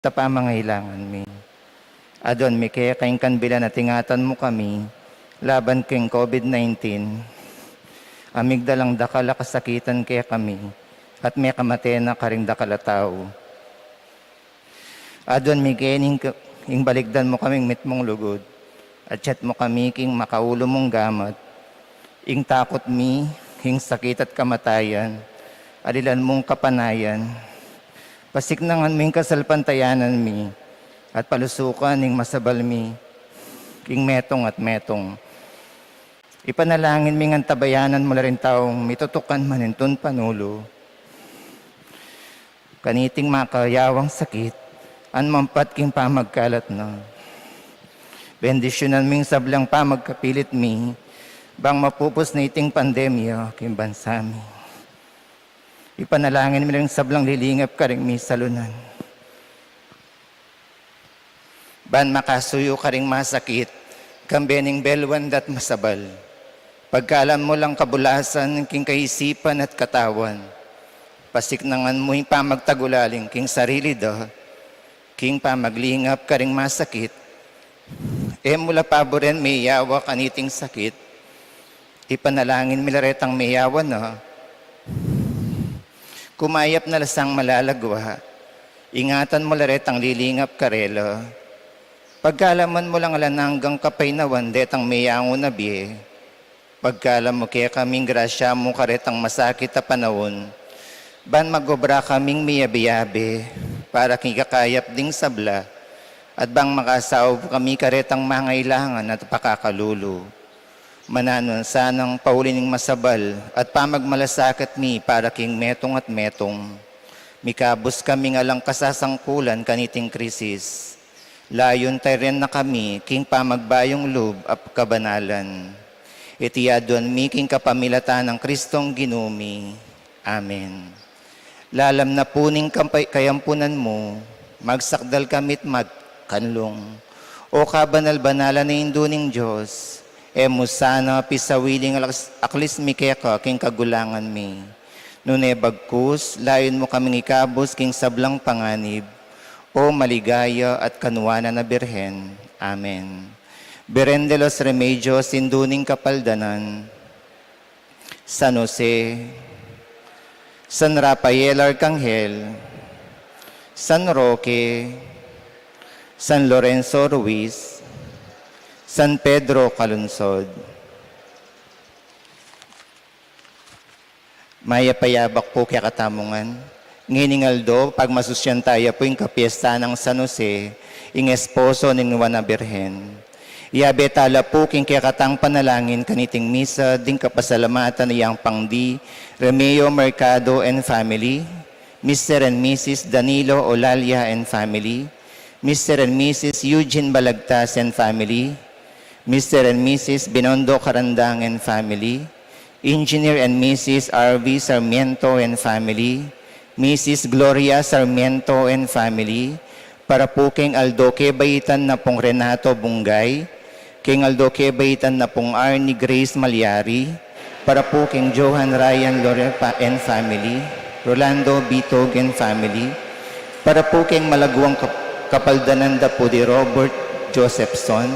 sa pamangailangan mi. Adon mi kaya kaing kanbila na tingatan mo kami, laban keng COVID-19, amigdalang dakala kasakitan kaya kami, at may kamatayan na karing dakala tao. Adon mi kaya ing baligdan mo kaming mitmong lugod, at chat mo kami king makaulo mong gamat, ing takot mi, ing sakit at kamatayan, alilan mong kapanayan, pasiknangan ming kasalpantayanan mi, at palusukan ning masabal mi, king metong at metong. Ipanalangin ming ang tabayanan mo na rin taong mitutukan manintun panulo. Kaniting makayawang sakit, an mampat king pamagkalat na. Bendisyonan ming sablang pamagkapilit mi, bang mapupos na iting pandemya king bansa mi. Ipanalangin mi rin sablang lilingap ka rin mi salunan. Ban makasuyo ka rin masakit, kambening belwan dat masabal. Pagkalam mo lang kabulasan, king kaisipan at katawan. Pasiknangan mo yung pamagtagulaling, king sarili da, king pamaglingap ka rin masakit. Mula paboren may yawa kaniting sakit, ipanalangin milaretang may yawa na, kumayap na lasang malalagwa, ingatan mo laretang lilingap karela. Pagkalaman mo lang alan hanggang kapaynawan, detang mayango na biye. Pagkalam mo kaya kaming grasya mo karetang masakit na panahon, ban magobra kaming miyabi-yabi, para kikakayap ding sabla, at bang makasaw kami karetang mangailangan at pakakalulo. Mananon sanang paulining masabal, at pamagmalasakit mi para king metong at metong. Mikabos kaming alang kasasangkulan kaniting krisis. Layon tayo rin na kami, king pamagbayong loob at kabanalan. Itiyadon mi king kapamilatan ng Kristong ginumi. Amen. Lalam na puning kayampunan mo, magsakdal kamit magkanlong. O kabanal-banalan na induning Diyos, musana pisawiling aklis mi kaya ka king kagulangan mi. Nune bagkus, layon mo kaming ikabos king sablang panganib. O maligaya at kanuwanan na Birhen. Amen. Beren de los Remedios, induning kapaldanan. San Jose, San Rafael Arcangel, San Roque, San Lorenzo Ruiz, San Pedro Calunsod. Maya payabak po kaya katamungan. Nginingaldo, pag masusyan tayo po yung kapiesta ng San Jose, ing esposo ng Nuwana Birhen. Iabe tala po king kayakatang panalangin kaniting misa, ding kapasalamatan niyang pangdi, Remeo Mercado and family, Mr. and Mrs. Danilo Olalia and family, Mr. and Mrs. Eugene Balagtas and family, Mr. and Mrs. Binondo Karandang and family, Engineer and Mrs. R.V. Sarmiento and family, Mrs. Gloria Sarmiento and family, para po king Aldoque Baitan na pong Renato Bungay, king Aldoque Baitan na pong Arnie Grace Malyari, para po king Johan Ryan Lorepa and family, Rolando Bitog and family, para po king Malaguang Kapaldanan da po di Robert Josephson,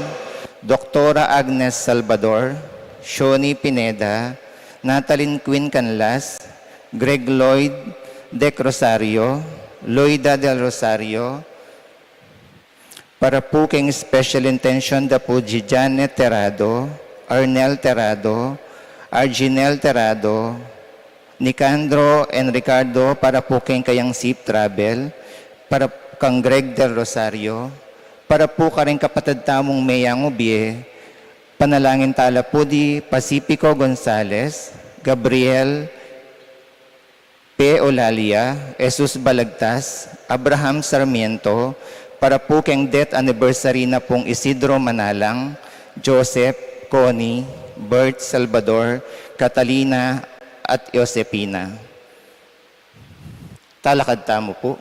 Doktora Agnes Salvador, Shoni Pineda, Natalie Quinn Canlas, Greg Lloyd Dec Rosario, Loida del Rosario, para po king special intention da po Janet Terrado, Arnel Terrado, Arginel Terrado, Nicandro and Ricardo, para po king kayang Sip Travel, para kang Greg del Rosario, para po ka rin kapatid tamong Mayang Ubie, panalangin tala po di Pacifico Gonzales, Gabriel P. Olalia, Jesus Balagtas, Abraham Sarmiento, para po keng death anniversary na pong Isidro Manalang, Joseph, Connie, Bert Salvador, Catalina, at Josepina. Talakad tamo po.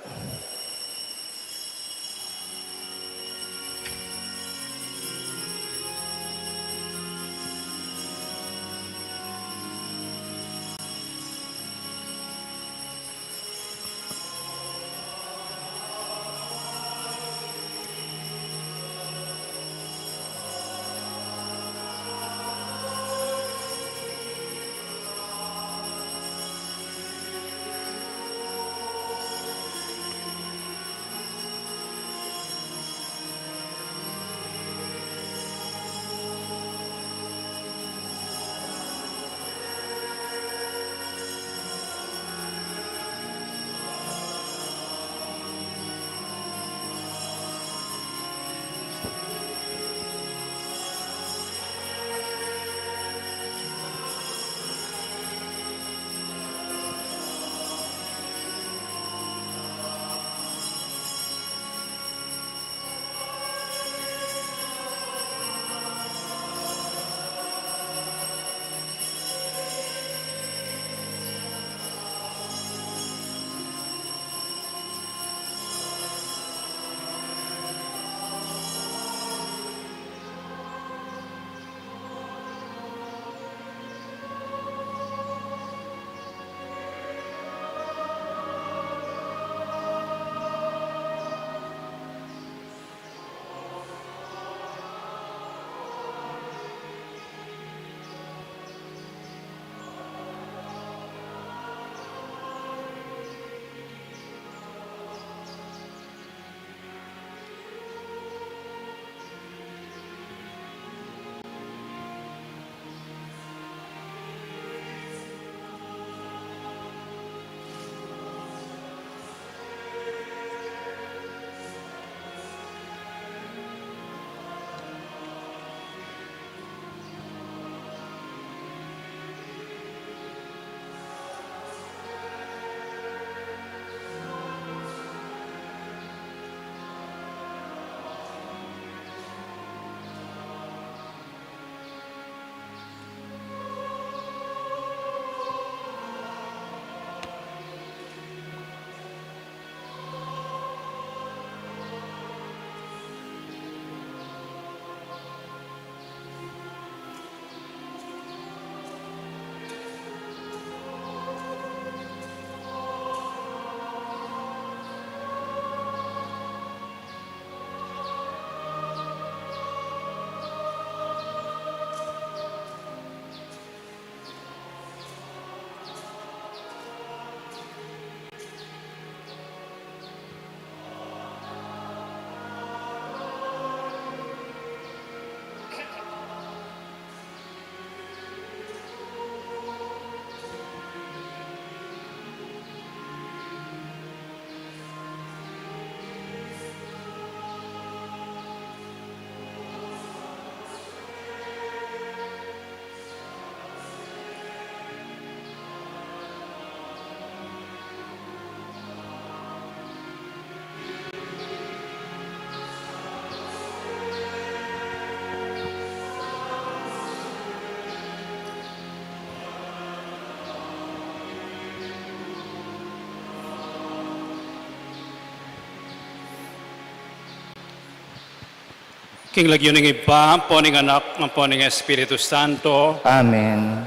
King lagyo ng iba, poning anak, ng poning Espiritu Santo, Amen.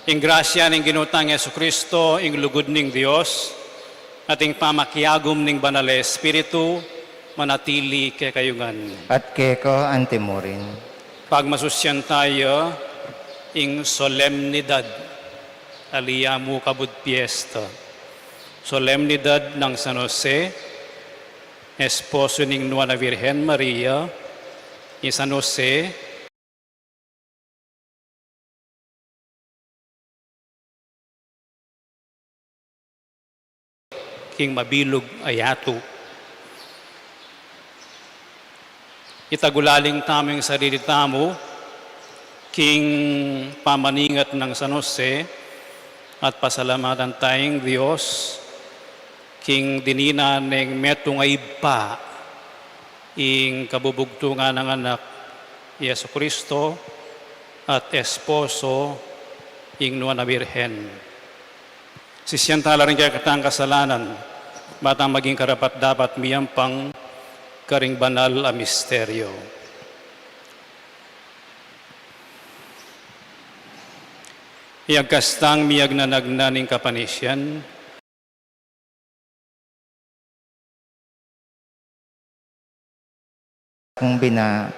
ing grasya ng ginutang Yesu Kristo, ing lugod ning Dios, at ing pamakiagom ning banal na Espiritu, manatili kay kayungan. At keko antemorin. Pagmasusyan tayo, ing solemnidad, aliyamu kabud fiesta. Solemnidad ng San Jose, esposo ning Nuana Virgen Maria, ni San Jose, king mabilog ayato. Itagulaling taming sarili tamo, king pamaningat ng San Jose, at pasalamatan tayong Diyos, king dinina ng metong iba, ing kabubugtungan ng anak Yesu Kristo at esposo ing Nuana Birhen. Sisyantala rin kaya katang kasalanan, batang maging karapat dapat miyampang karing banal a misteryo. Iagkastang miyag na nagnaning kapanisyan, Kung bina,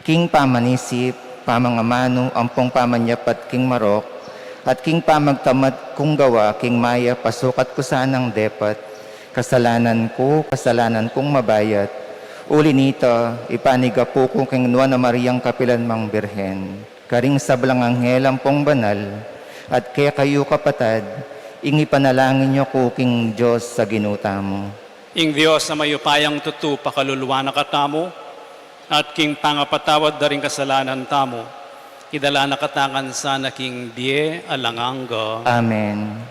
king pamanisip, pamangamano, ampong pamanyapat king marok, at king pamagtamat kung gawa, king maya, pasukat ko sanang depat, kasalanan kong mabayat, uli nito, ipaniga po ko king Nuana Mariang Kapilan Mang Birhen, karing sablang anghel ampong banal, at kaya kayo kapatad, ing ipanalangin niyo ko king Diyos sa ginuta mo. ing Diyos na mayupayang tutu pakaluluwa na katamo, at king pangapatawad da rin kasalanan tamo, idala na katangan sana king die alanganga. Amen.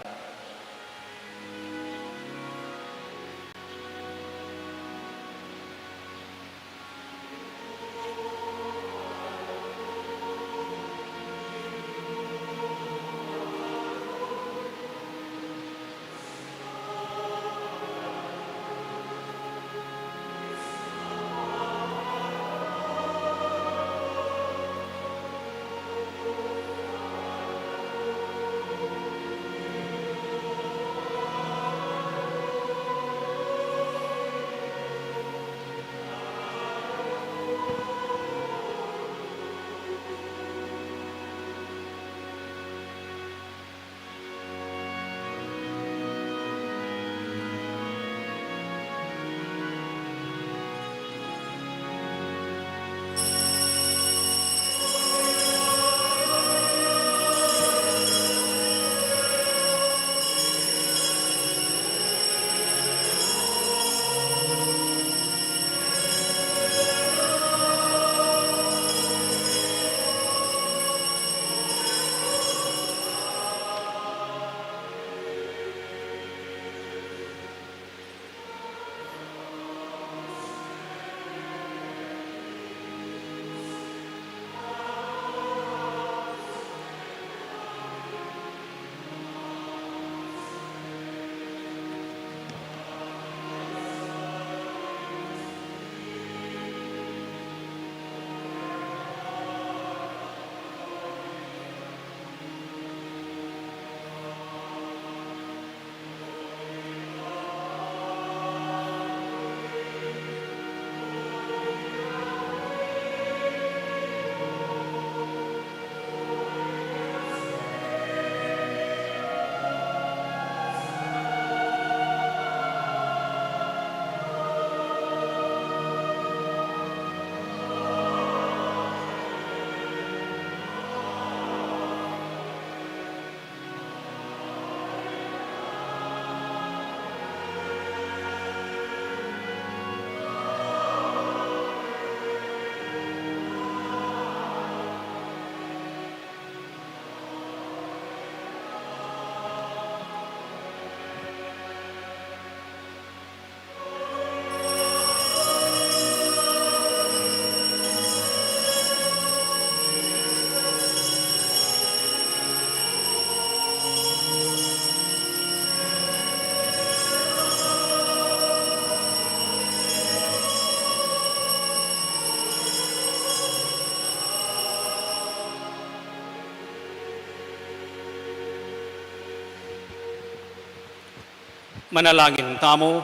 Manalangin tamo.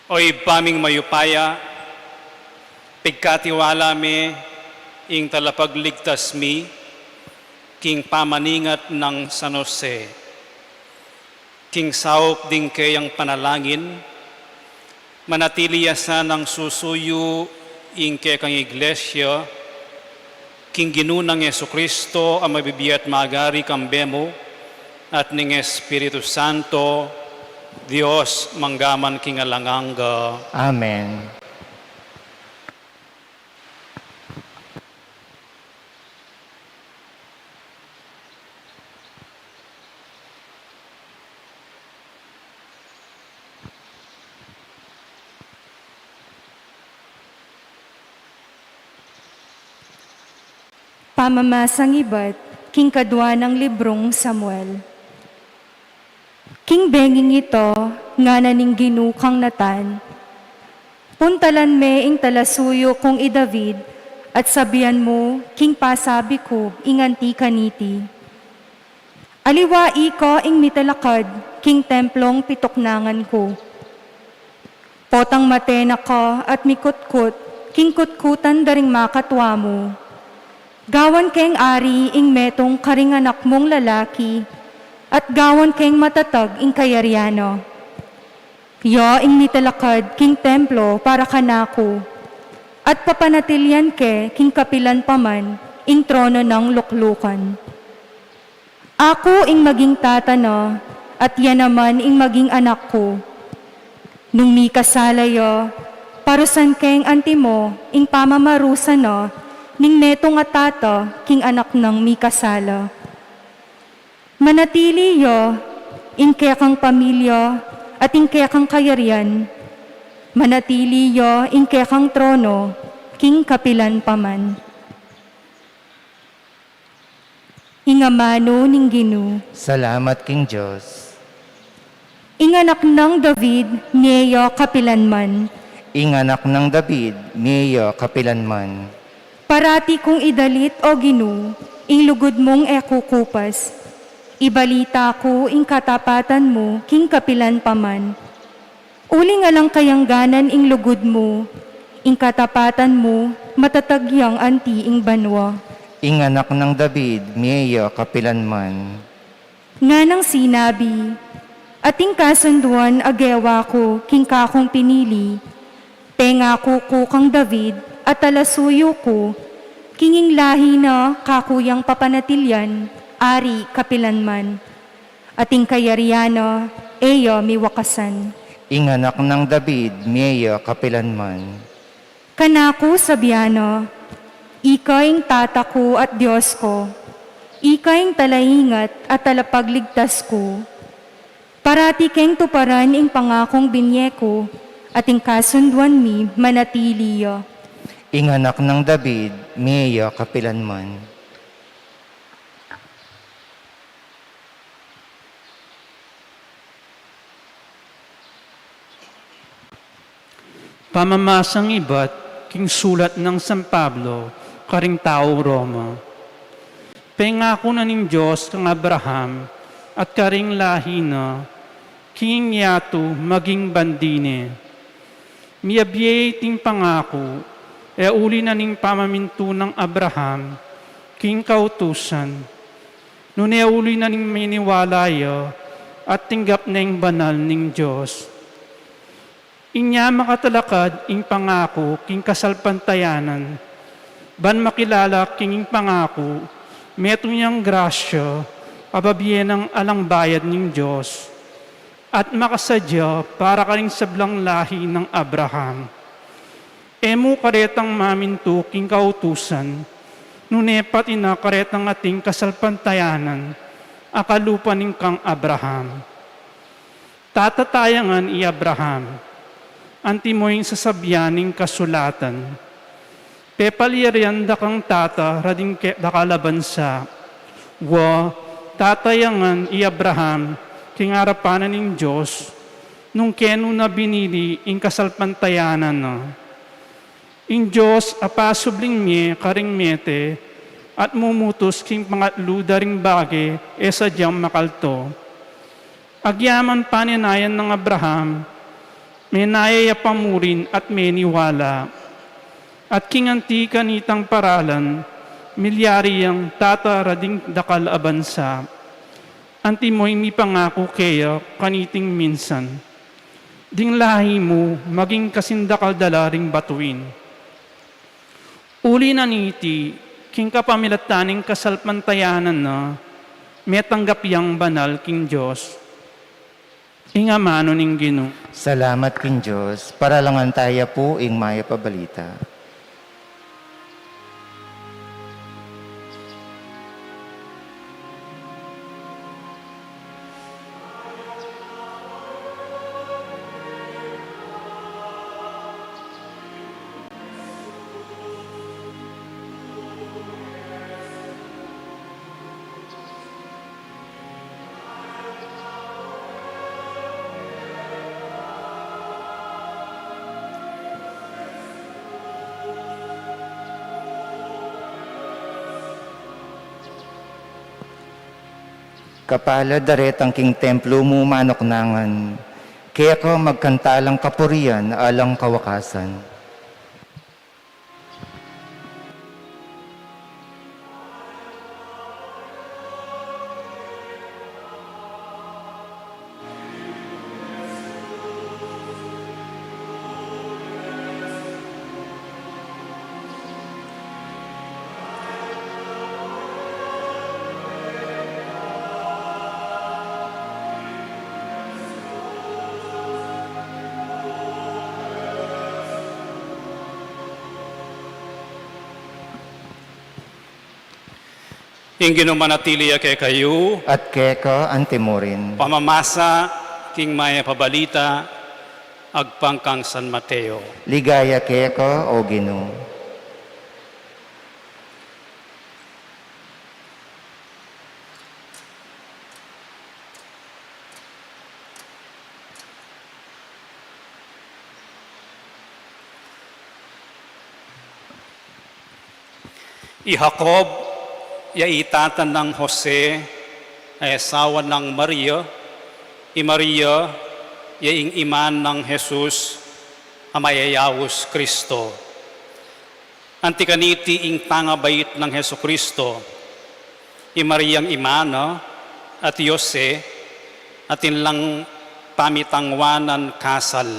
Oy paming mayupaya, pagkatiwala mi, ing talapagligtas mi, king pamaningat ng San Jose. King saop ding kayang panalangin, manatiliya ng susuyo ing kayang iglesia, king ginunang Jesucristo ang mabibiyat magari kambemo, at ning Espiritu Santo, Dios manggaman king alanganga. Amen. Pamamasang iba't king kadwa ng librong Samuel. King benging ito, nga naning ginukang natan. Puntalan me ing talasuyo kong i David, at sabihan mo, king pasabi ko, inganti kaniti. Aliwa iko ing mitalakad, king templong pitoknangan ko. Potang matena ka at mikutkut, king kutkutan daring makatwa mo. Gawan keng ari ing metong karinganak mong lalaki, at gawan keng matatag ing kayaryano. Yo ing nitalakad king templo para kanako, at papanatilyan ke king kapilan paman ing trono ng luklukan. Ako ing maging tatano, at yan naman ing maging anak ko. Nung mi kasalayo, parusan keng antimo ing pamamarusan no, ning netong atata king anak ng mi kasala. Manatili yo, ingke kang pamilya, at ingke kang kayarian. Manatili yo, ingke kang trono, king kapilan paman. Ingamano ning Ginu. Salamat King Diyos. Inganak ng David, niyo kapilanman. Inganak ng David, niyo kapilanman. Parati kong idalit o Ginu, inlugod mong ekukupas. Ibalita ko ing katapatan mo, king kapilan paman. Uli nga lang kayangganan ing lugod mo, ing katapatan mo, matatagyang anti ing banwa. Inganak ng David, niyo kapilanman. Nga nang sinabi, ating kasunduan agewa ko, king kakong pinili. Pengako ko kang David, at talasuyo ko, kinging lahi na kakuyang papanatilyan, ari kapilanman. Ating kayaryano, eyo miwakasan. Inganak ng David, niyo kapilanman. Kanako sabiano, ikaing tata ko at Diyos ko, ikaing talaingat at talapagligtas ko. Parati keng tuparan ing pangakong binyeko, ating kasunduan mi manatiliyo. Inganak ng David, niyo kapilanman. Pamamasang iba't king sulat ng San Pablo, karing tao Roma. Pengako na ning Diyos kang Abraham at karing lahi na, king yato maging bandine. Miyabyay ting pangako, uli na ning pamaminto ng Abraham, king kautusan. Nune uli na ning miniwalaya at tinggap na ing banal ning Diyos. Inya makatalakad ing pangako king kasalpantayanan. Ban makilala king pangako, meto niyang grasya, ababye ng alang bayad ning Diyos. At makasadya para karing sablang lahi ng Abraham. Emo karetang maminto king kautusan, nune pati na karetang ating kasalpantayanan, akalupa ning kang Abraham. Tatatayangan i Abraham, anti mo yung sasabyaning kasulatan. Pepalirian da kang tata, rading dakalaban sa, tatayangan i Abraham, king arapanan ng Diyos, nung keno na binili ing kasalpantayanan na. In Diyos, apasubling miye, karing mete, at mumutos king pangatlo daring bagay sadyang makalto. Agyaman paninayan ng Abraham, may nayaya pamurin at may niwala. At kinganti kanitang paralan, milyari ang tatarading dakal abansa. Anti mo'y mipangako kayo kaniting minsan. Ding lahi mo maging kasindakal dalaring batuin. Uli na niti, king kapamilataning kasalpantayanan na, may tanggap yang banal king Diyos. Ingamano ning Ginoo. Salamat king Diyos, para langan tayo po ing maya pabalita. Kapala daretang king templo mo manoknangan, kaya ko magkantalang kapurian alang kawakasan. Ing ginumanatili kay kayo, At keka antemorin. pamamasa king maya pabalita, agpangkang San Mateo. Ligaya keka o Ginoo. Jacob, yaitatan ng Jose, ay asawa ng Maria. Maria, yaing iman ng Jesus, amayayawos Kristo. Antikaniti ing pangabayit ng Heso Kristo, Mariang imana at Yose, atin lang pamitangwanan kasal.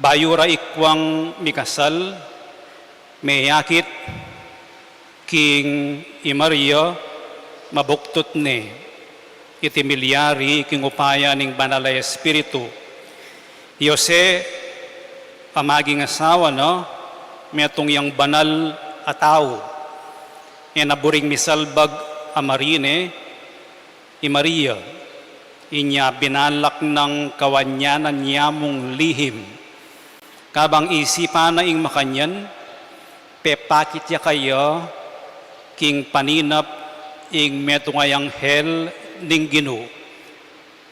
Bayura ikwang mikasal, mayakit, king Maria mabuktot ni iti milyari king upaya ning banalay espiritu. Yose pamaging asawa no metong yang banal ataw naburing misalbag amarine Maria inya binalak ng kawanyanan niya mong lihim kabang isipan na ing makanyan pepakit ya kayo king paninap ing metungayang hel ning Ginoo.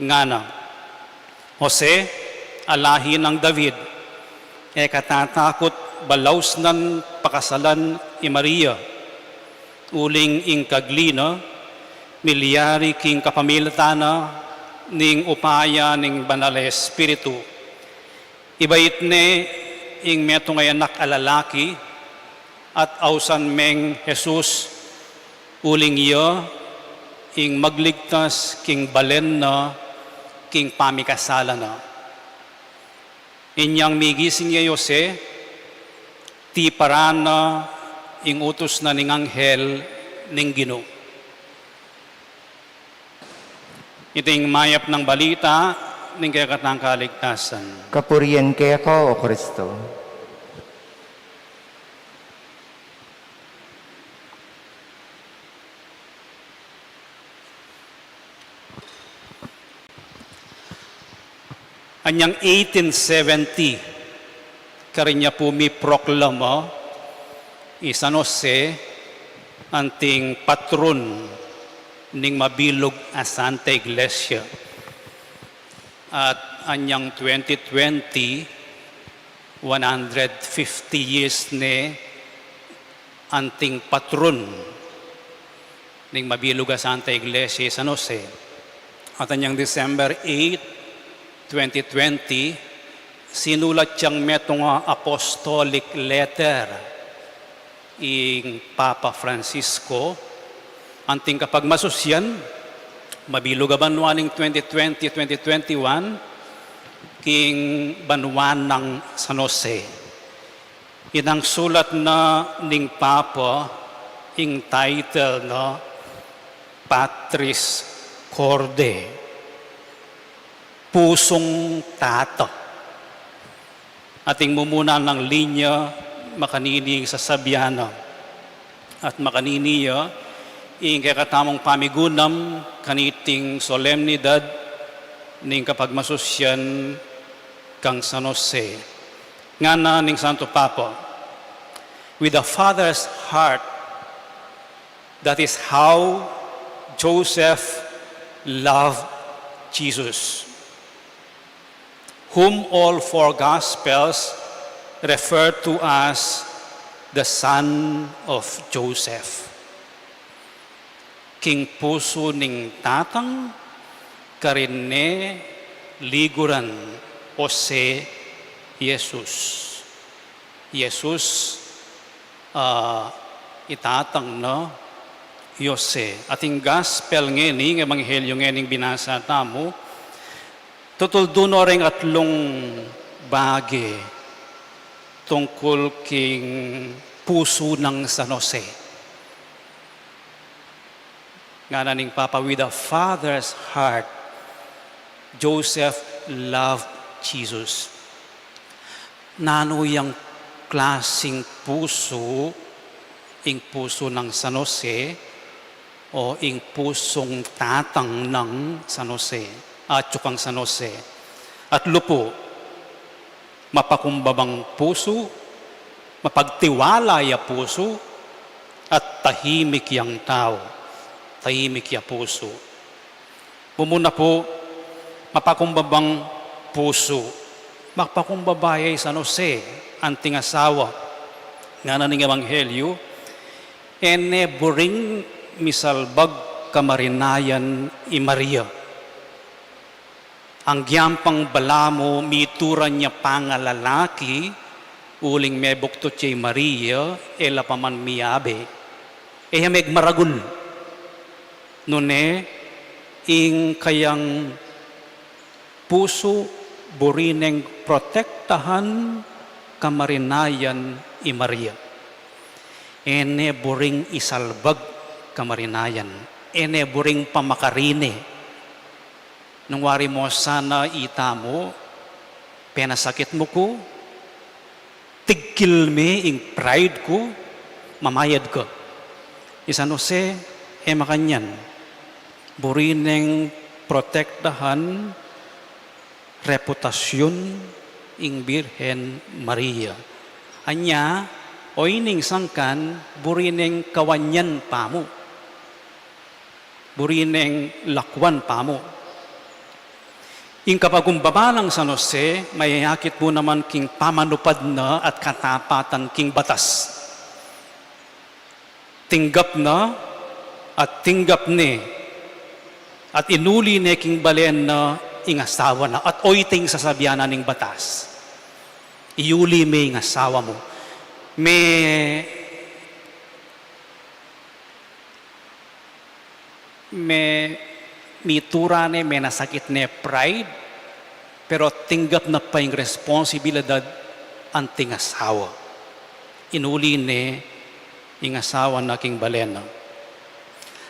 Ngana, Jose, alahi ng David, katatakot balaus nan pakasalan Maria, uling ing kaglina, milyari king kapamilatana ning upaya ning banal espiritu. Ibayit ne ing metungayanak alalaki, at ausan meng Jesus uling iyo ing magligtas king balen na king pamikasala na. Inyang migising niya Yose, ti parana ing utos na ning anghel ning Ginoo. Iting mayap ng balita ning kakatang kaligtasan. Kapurian keka o Kristo. Anyang 1870, karinya po mi proklama, San Jose, anting patron ning mabilog a Santa Iglesia. At anyang 2020, 150 years ne anting patron ng Mabiluga Santa Iglesia San Jose. At anyang December 8, 2020, sinulat siyang metong apostolic letter ing Papa Francisco anting kapag masusyan Mabiluga banwaning 2020-2021 king banwan ng San Jose. Inang sulat na ning Papa ing title no Patris Corde, pusong tato. Ating mumuna ng linya makanining sa Sabiano at makaniniya ing kakatamong pamigunam kaniting solemnidad ning kapag masusyan kang San Jose. Nga na ning Santo Papa, with a father's heart, that is how Joseph loved Jesus, whom all four Gospels refer to as the Son of Joseph. King puso ning tatang karine liguran Jose Jesus. Jesus itatang no Jose. Ating gospel ngeni, ng ebanghelyo ngening binasa tamo, tutulduno ring atlong bagi tungkol king puso ng San Jose. Nga na ning Papa, with a father's heart, Joseph loved Jesus. Nano yung klaseng puso, ing puso ng San Jose, o ing pusong tatang ng San Jose, at tsukang San Jose. At lupo, mapakumbabang puso, mapagtiwala ya puso, at tahimik yang tao, tahimik ya puso. Mumuna po, mapakumbabang puso, mapakumbabayay San Jose, anting asawa, nga na ning ebanghelyo, ene buring misalbag kamarinayan i Maria. Ang giyampang balamo mituran niya pangalalaki, uling mebukto chay Maria, ela paman miyabe. Eya megmaragul. Nune, ing kayang puso burineng protektahan kamarinayan i Maria. Ene buring isalbag kamarinayan. Ene buring pamakarine. Nung wari mo sana itamo, penasakit mo ko, tigkil me ing pride ko, mamayad ko. San Jose, makanyan. Burineng protektahan reputasyon ing Birhen Maria. Anya, o ining sangkan, burineng kawanyan pamo. Burineng lakwan pamo. Ing kapagumbaba ng San Jose, mayayakit mo naman king pamanupad na at katapatan king batas. Tinggap na at tinggap ni at inuli ni king balen na ing asawa na at oiting sasabiana ning batas. Iuli me ing asawa mo. Miturane, may nasakit ne pride, pero tinggap na pa yung responsibilidad ang ting asawa. Inuli ne yung asawa na king balena.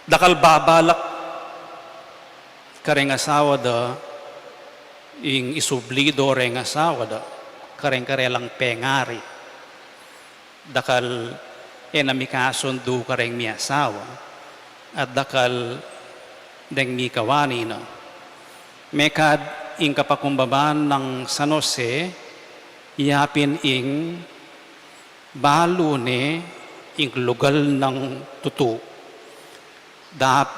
Dakal babalak kareng asawa da, yung isublido reng asawa da, kareng karelang pengari. Dakal namikasundu kareng mi asawa, at dakal deng mi kawani na. Mekad ing kapakumbabaan ng San Jose, yapin ing balo ne ing lugal ng tutu.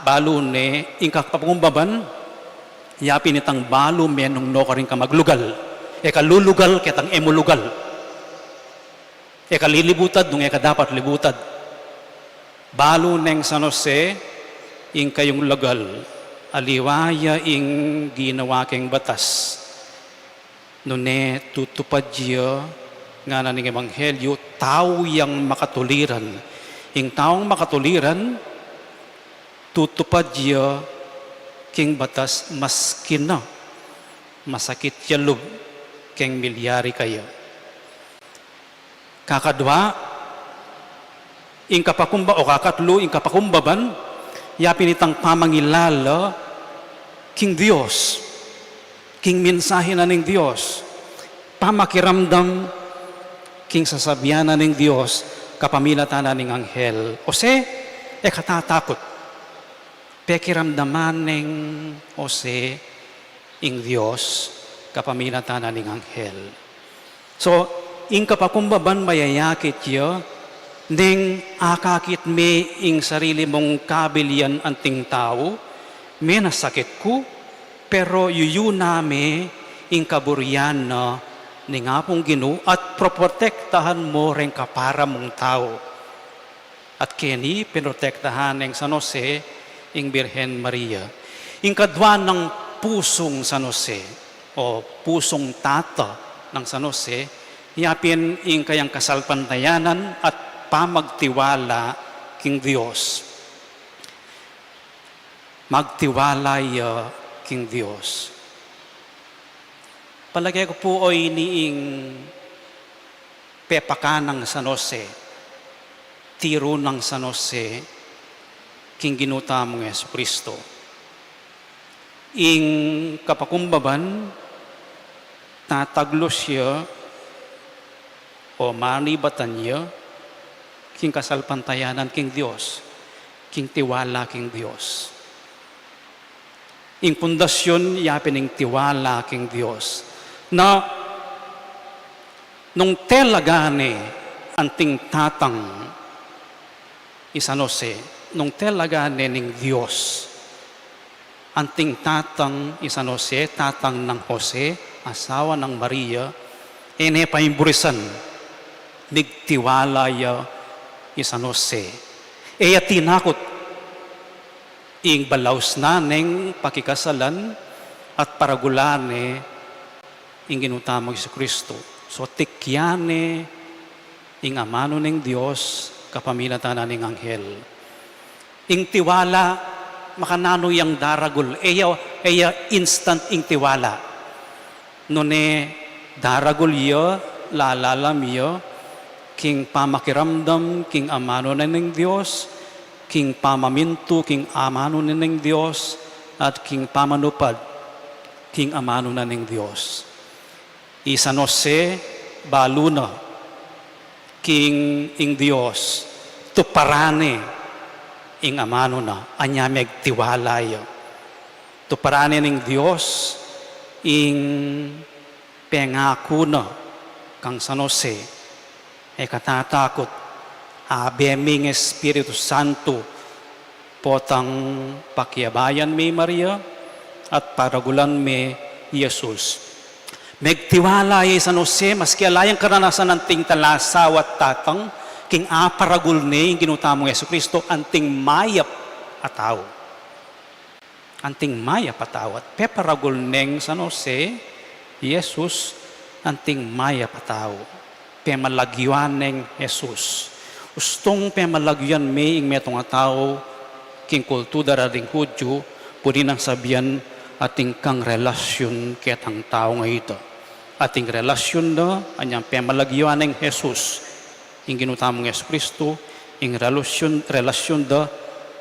Balo ne ing kapakumbaban, yapin itang balo menong no karing ka maglugal. Kalulugal kitang emulugal. Kalilibutad nung dapat libutad. Balo neng San Jose, ing kayong lagal, aliwaya ing ginawa keng batas. Nune tutupad niya nga naning ebanghelyo, tao yang makatuliran. Ing taong makatuliran, tutupad niya king batas maskin na. Masakit yalub keng milyari kayo. Kakadwa, ing kapakumba o kakatlo, ing kapakumbaban, yapin itang pamangilala king Diyos, king mensahe na ning Diyos, pamakiramdam king sasabihan na ning Diyos, kapamilatan na ning anghel. Ose, katatakot. Pekiramdaman ning ose, ing Diyos, kapamilatan na ning anghel. So, ing kapakumbaban mayayakit yo, ning akakit me ing sarili mong kabilian anting tao, may nasakit ko, pero yuyuna me ing kaburian na ning apong Ginoo at proprotektahan mo rin kapara mong tao. At kini pinotektahan ng San Jose ing Birhen Maria. Ing kadwa ng pusong San Jose o pusong tata ng San Jose, yapin ing kayang kasalpantayanan at pamagtiwala king Diyos. Magtiwalay king Diyos. Palagay ko po ay niing pepakanang San Jose, tiro ng San Jose, king ginutamong Yesu Kristo. Ing kapakumbaban, tataglos siya o manibatan niya, king kasalpantayanan king Diyos, king tiwala king Diyos. Ing pundasyon, yapin ing tiwala king Diyos, na nung telagane anting tatang San Jose, nung telagane ning Diyos, anting tatang San Jose, tatang ng Jose, asawa ng Maria, ene paimburisan, nigtiwala San Jose. Eya tinakot ing balaus na neng pakikasalan at paragulane ing ginutamang Yesu Kristo. So tikyane ing amano ng Diyos kapamilatan na ning anghel. Ing tiwala makanano yang daragol. Eya instant ing tiwala. Nune daragol yo, lalalam yo, king pamakiramdam, king amano na ng Diyos, king pamaminto, king amano na ng Diyos, at king pamanupad, king amano na ng Diyos. San Jose, baluna, king ing Diyos, tuparane, ing amano na, anyameg tiwalay. Tuparane ng Diyos, ing pengako na, kang San Jose, katatakot, abeming Espiritu Santo, potang pakyabayan may Maria, at paragulan may Jesus. Megtiwala San Jose, maski alayang karanasan ng ting talasaw at tatang, king aparagul ni, ginutamong Yesu Kristo, anting mayap ataw. Anting mayap ataw. At peparagul neng San Jose, Jesus, anting mayap ataw. Pemalagyuan ng Jesus. Ustong pemalagyan may ing metong tao, king kultura ring Hudyo, pwede nang sabihan ating kang relasyon ketang tao nga ito. Ating relasyon na, anyang pemalagyuan ng Jesus, ing ginutamong Yesu Kristo, ing relasyon da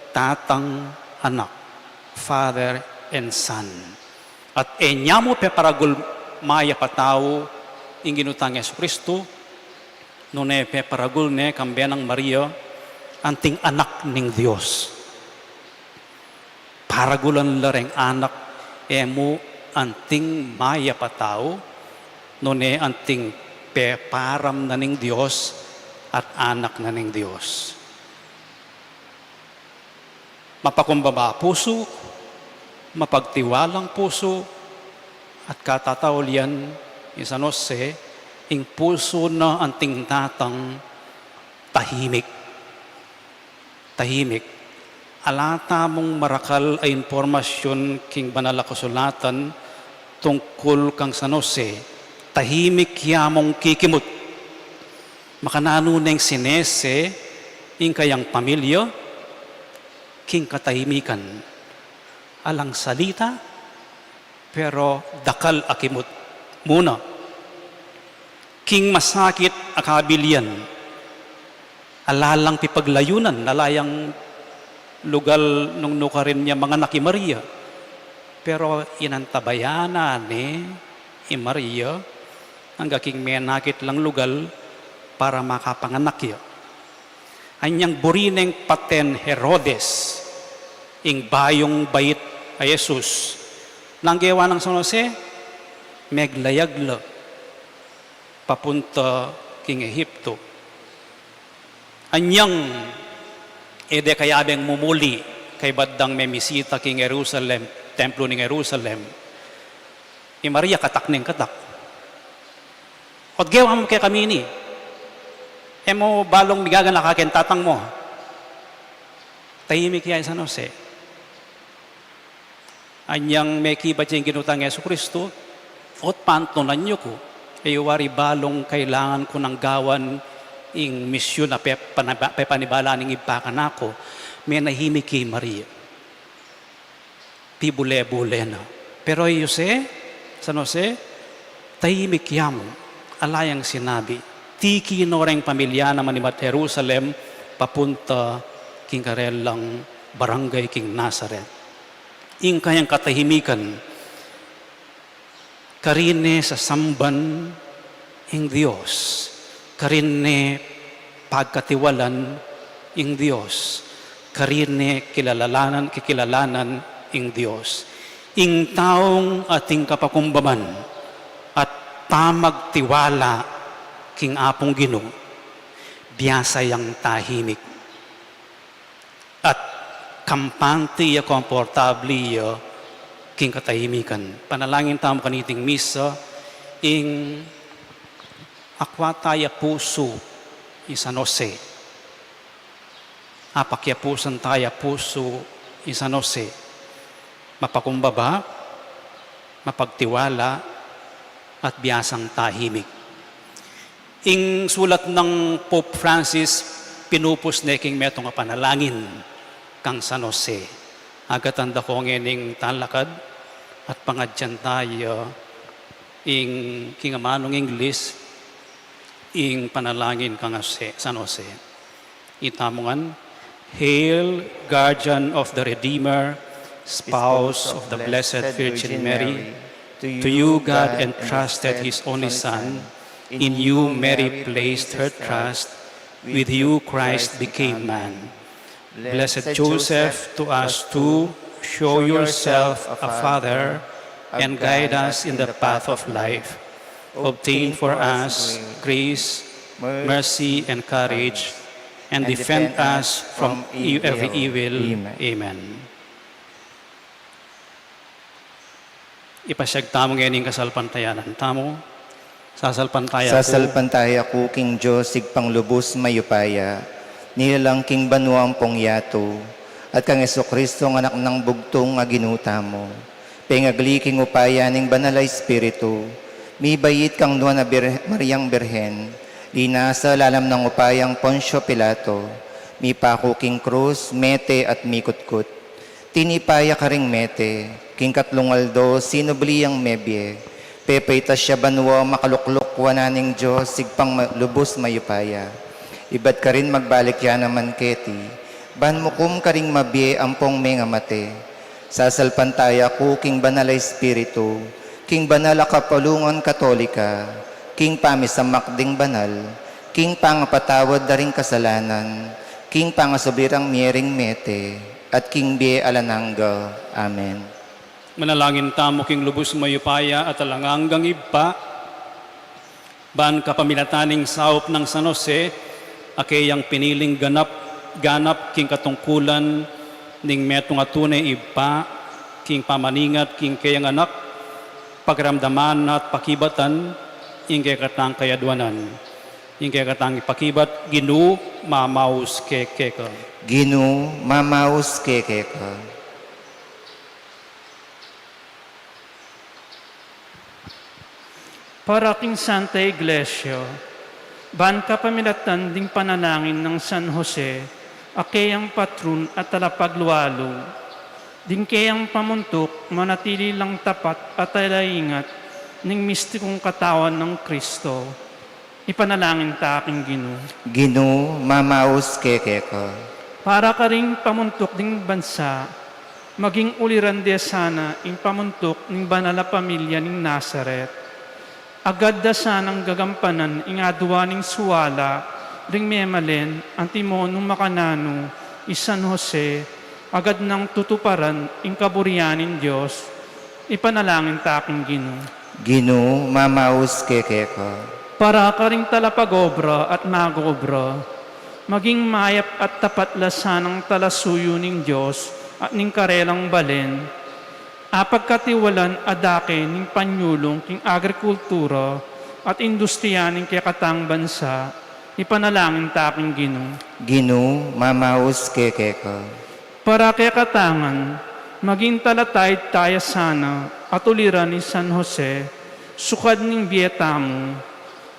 tatang anak, father and son. At enyamo peparagul maya patao, ing ginutang Yesu Kristo, nune peparagul ne kambian ng Maria, anting anak ning Diyos. Paragulan lareng anak, emo anting maya patao, nune anting peparam na ning Diyos at anak na ning Diyos. Mapakumbaba puso, mapagtiwalang puso, at katataulian ni San Jose, ing puso na anting tatang tahimik. tahimik. Alata mong marakal ay informasyon king banal a kasulatan tungkol kang San Jose. Tahimik yamong kikimot. Makananuneng sinese, ing kayang pamilya, king katahimikan. Alang salita, pero dakal akimot. Muna, king masakit akabilian, alalang pipaglayunan, lalayang lugal nung nukarin niya mga naki Maria. Pero inantabayanan ni Maria, hanggang king menakit lang lugal para makapanganak niya. Anyang burineng paten Herodes, ing bayong bait ay Jesus. Langgewa ng San Jose, meglayagla, papunta king Ehipto. Anyang ede kayabeng mumuli kay baddang memisita king Jerusalem, templo ni Jerusalem. Maria katak ning katak. At gawa mo kay kami ni, mo balong migagan nakakin tatang mo. Tahimik yan San Jose. Anyang may kibat yung ginutang Yesu Kristo, at pantunan nyo ko, wari balong kailangan ko ng gawan ing misyon na pepanibala ning ipakan ako, may nahimik kay Maria. Pibule-bule na. Pero San Jose, tahimik yamo, alayang sinabi, tiki noreng pamilya naman ni Jerusalem, papunta king karelang barangay king Nazareth. Ing kayang katahimikan, karine sa samban ing Diyos, karine pagkatiwalan ing Diyos, karine kikilalanan ing Diyos. Ing taong ating kapakumbaman at tamagtiwala king apong Ginoo, biyasayang tahimik. At kampante ya komportabli ya king katahimikan. Panalangin tamo kaniting misa ing akwataya puso i San Jose. Apakya pusan taya puso i San Jose. Mapakumbaba, mapagtiwala, at biyasang tahimik. Ing sulat ng Pope Francis, pinupos na king metong panalangin kang San Jose. Agatanda ko ngening talakad at pangadyan tayo ing kingamanong English ing panalangin kang San Jose. Itamungan, Hail, Guardian of the Redeemer, Spouse of the Blessed Virgin Mary, to you God entrusted His only Son, in you Mary placed her trust, with you Christ became man. Blessed Joseph, to us too, show yourself a father and guide us in the path of life. Obtain for us grace, mercy, and courage, and defend us from every evil. Amen. Ipasyag tamo ngayon kasalpantayanan. Tamo, sasalpantaya ko. Sasalpantaya ko, King Diyos, sigpanglubos mayupaya, nilalang King Banuang pong yato, at kang Jesucristo ng anak ng bugtong nga ginuta mo. Pengagli king upaya ning banalay espiritu, mi bayit kang duwa na Mariang Birhen, linasa lalam ng upayang Poncio Pilato, mi pako king krus, mete at mikutkut. Tinipaya ka ring mete, king katlungaldo, sinubliyang mebye, pepayta siya banwa makaluklok wananing Diyos, sigpang lubos mayupaya. Iba't ka rin magbalik yan naman keti, ban mukum ka ring mabye ampong menga mate. Sasalpantaya ko, king banalay espiritu, king banala kapalungan katolika, king pamisamakding banal, king pangapatawad daring kasalanan, king pangasubirang miering mete, at king bie alanangga. Amen. Manalangin tamo king lubos mayupaya at alanganggang iba, ban kapamilataning saup ng San Jose, akeyang piniling ganap king katungkulan ning metong atunay iba, king pamaningat, king kayang anak, pagramdaman at pakibatan, ing kay katang kayadwanan, ing kay katang ipakibat, Ginoo, mamaus kekeka. Ginoo, mamaus keke ka. Para king Santa Iglesia, ban ka pamilatan ding panalangin ng San Jose, akeyang patron at talapagluwalo, ding kayang pamuntok, manatili lang tapat at alaingat ning mistikong katawan ng Kristo. Ipanalangin ta aking Ginoo. Ginoo, mamaus keke ka. Para ka ring pamuntok ding bansa, maging uliran de sana in pamuntok ning banala pamilya ning Nazaret. Agad da sanang gagampanan ing adwa ning suwala, ring memalen, antimonong makanano, San Jose, agad nang tutuparan ing kaburianin Diyos, ipanalangin ta aking Ginoo. Ginoo, mamaus keke ka. Para ka ring talapagobra at magobra, maging mayap at tapat lasanang talasuyo ning Diyos at ning karelang balen, apagkatiwalan adake ning panyulong king agrikultura at industriya ning kayakatang bansa, ipanalangin ta aking Ginoo. Ginoo, mamaus keke ka. Para kayakatangan, maging talatay tayo sana at uliran ni San Jose, sukad ning biyeta mo,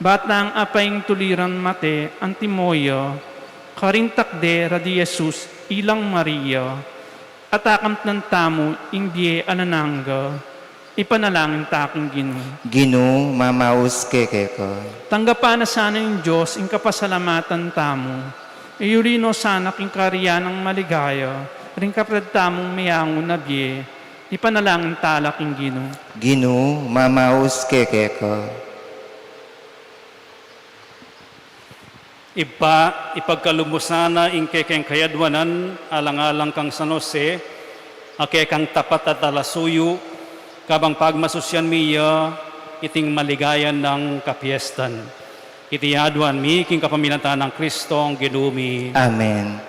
batang apaying tuliran mate antimoyo, karintakde radi Jesus ilang Maria, at akamp ng tamo ingbiye anananga, ipanalangin ta aking Ginoo. Ginoo, mamaus keke ka. Tanggapan na sana ng Diyos ing kapasalamatan tamo, iurino sana king karya ng maligaya, ring kapred tamong mayangon na biye, ipanalangin ta aking Ginoo. Ginoo, mamaus keke ka. Ipagkalumusana ing kekeng kayadwanan, alang-alang kang San Jose, akekang tapat at alasuyo, kabang pagmasusyan miya, iting maligayan ng kapiestan. Itiyadwan mi, king kapamilatan ng Kristong Ginumi. Amen.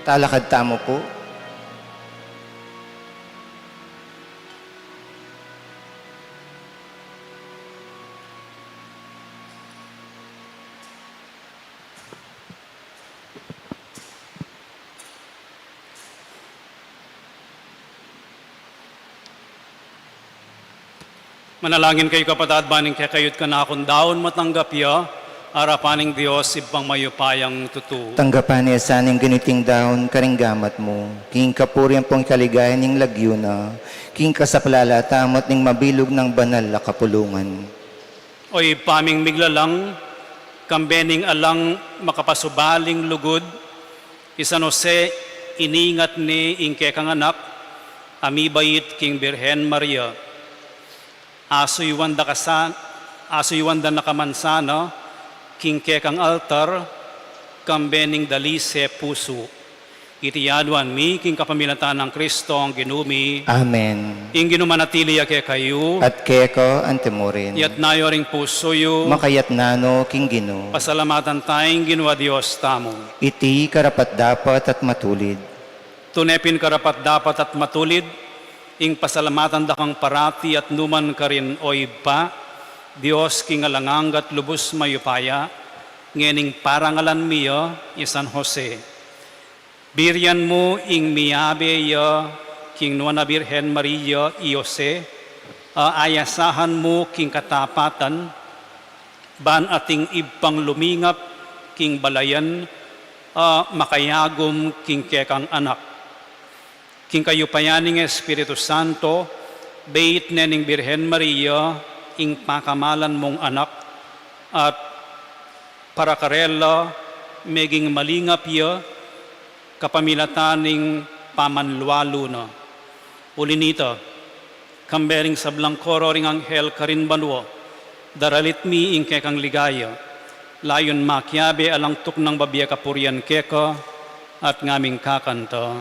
Talakad tamo po. Manalangin kayo kapatid, baning kaya kayot ka na akong daon matanggap ya, arapaning Diyos ibang mayupayang tutu. Tanggapan niya sa aning giniting dahon karinggamat mo. King kapurian pong kaligayan ning lagyo na. King kasaplala tamot ning mabilog ng banal na kapulungan. Oy paming miglalang, kambening alang makapasubaling lugod, San Jose, iningat ni ingke kang anak, amibayit King Birhen Maria. Asuyuan da nakamansana, King kekang altar, kambening dalise puso. Itiyaduan mi, King kapamilatan ng Kristo ang ginumi, Amen. ing ginumanatili ke kayo, At keko antemorin. yat nayo ring puso yu, Makayat nano king Gino. pasalamatan tayong ginawa Diyos tamo. Iti karapat dapat at matulid. Tunepin karapat dapat at matulid, ing pasalamatan da kang parati at numan ka rin oy pa, Diyos king alanganggat lubos mayupaya, ngening parangalan miyo, San Jose. Biryan mo ing miyabe ya, king Nuana Birhen Maria Iose, ayasahan mo king katapatan, ban ating ibpang lumingap, king balayan, makayagom king kekang anak. King kayo payaning Espiritu Santo, bait nening Birhen Maria, ing pakamalan mong anak, at para karela, meging malingap ya, kapamilataning pamanlualo na. Ulinita, kambering sa blangkoro ring anghel karin banwo, daralit mi ing kekang ligaya, layon makyabe alang tuk ng babiya kapurian keka, at ngaming kakanta.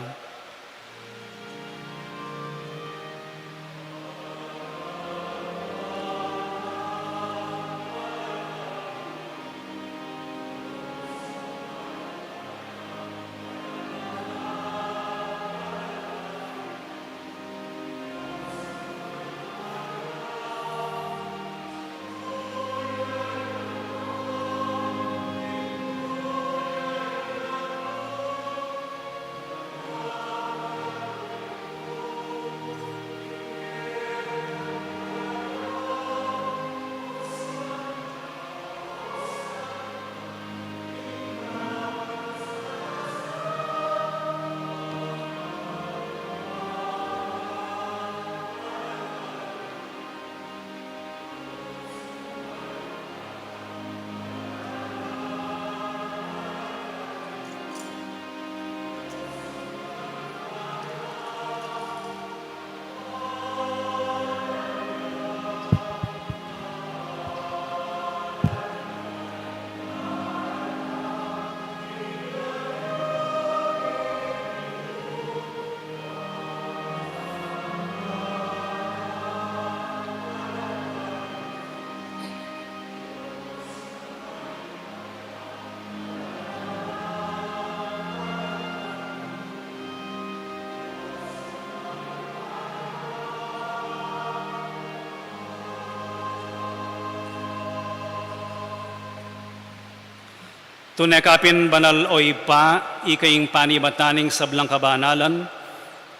Tunekapin banal oy pa, ikaying panibataning sablang kabanalan,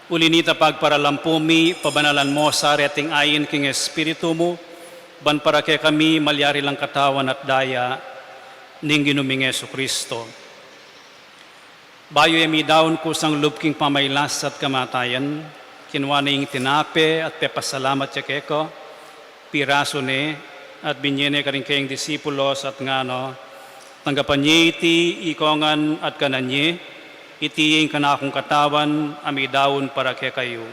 ulinita pagparalampumi, pabanalan mo sa reting ayin king Espiritu mo, ban para kay kami malyari lang katawan at daya, ning ginuming Yesu Kristo. Bayo yami daon ko sang lubking pamaylas at kamatayan, kinwaning tinape at pepasalamat siya keko, piraso ne, at binyene ka rin kayong disipulos at ngano, tanggapan niya iti ikongan at kananye, iti yung kanakong katawan, amidawon para kay kayo.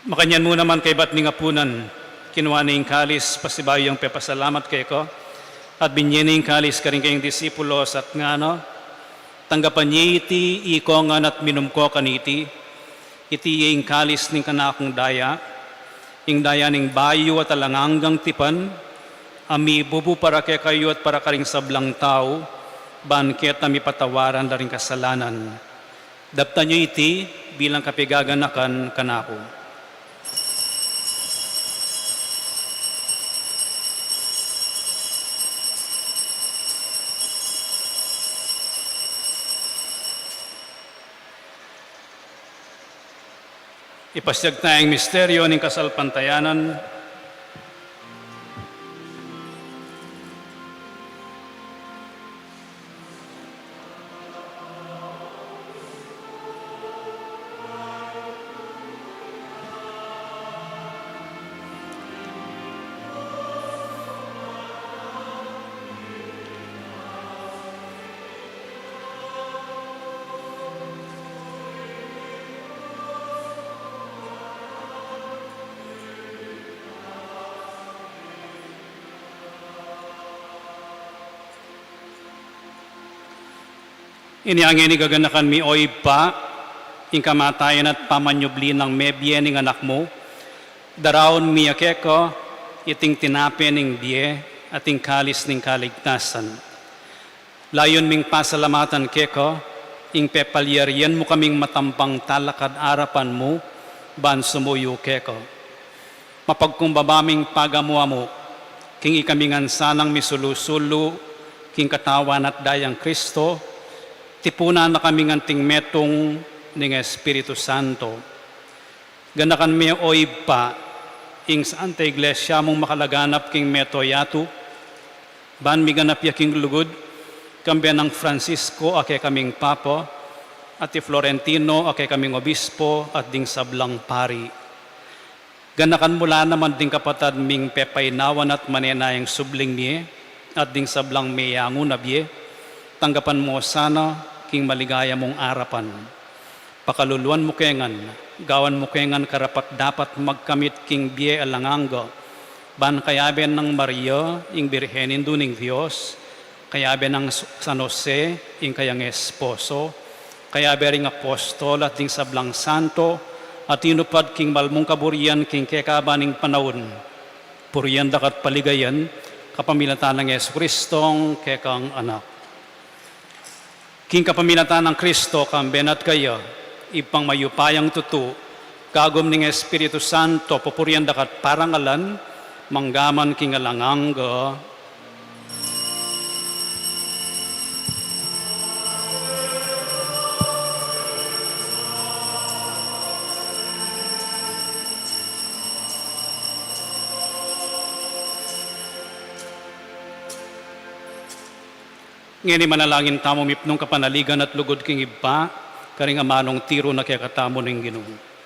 Makanyan mo naman kay Batning Apunan, kinuha na yung kalis, pasibayo yung pepasalamat kay ko, at binyening kalis ka rin kayong disipulos at ngano, Tanggapan niya iti ikongan at minumko kaniti, iti ing kalis ning kanakong daya, ing daya ning bayo at alanganggang tipan, ami bubu para kay kayo at para karing sablang tao, banket na mipatawaran na rin kasalanan. Dapta niyo iti bilang kapigaganakan kanako. Ipasiyag tayong misteryo ng kasalpantayanan. Iniangin ni gaganakan mi oy pa, ing kamatayan at pamanyubli ng mebye ning anak mo, daraon mi akeko, iting tinape ning biye, at ing kalis ning kaligtasan. Layon ming pasalamatan keko, ing pepalyarian mo kaming matampang talakad arapan mo, ban sumuyo keko. Mapagkumbabaming pagamuha mo, king ikamingan sanang misulu-sulu, king katawan at dayang Kristo, tipunan na kaming anting metong ng Espiritu Santo. Ganakan mi oy pa, ing Santa Iglesia mong makalaganap king meto yatu, ban mi ganap yaking lugod, kambiyan ng Francisco ake kaming Papa, at ti Florentino ake kaming Obispo at ding sablang pari. Ganakan mula naman ding kapatad ming pepaynawan at manenayang subling niye, at ding sablang mayangun na biye, tanggapan mo sana, king maligaya mong arapan. Pakaluluan mo kengan, gawan mo kengan karapat dapat magkamit king biye alanganga, ban kayaben ng Maria, ing birhenin duning Diyos, kayaben ng San Jose, ing kayang esposo, kayaben ring apostol at ding sablang santo, at inupad king malmong kaburian king kekabaning panahon, puriyan dakat paligayan, kapamilatan ng Yesu Kristong kekang anak. King kapamilatan ng Kristo, kambenat kayo, ipang mayupayang tutu, kagom ning Espiritu Santo, pupurian dakat parangalan, manggaman king alanganga. Ngini manalangin tamo mipnong kapanaligan at lugod king iba, karing amanong tiro na kaya katamo ng Ginoo.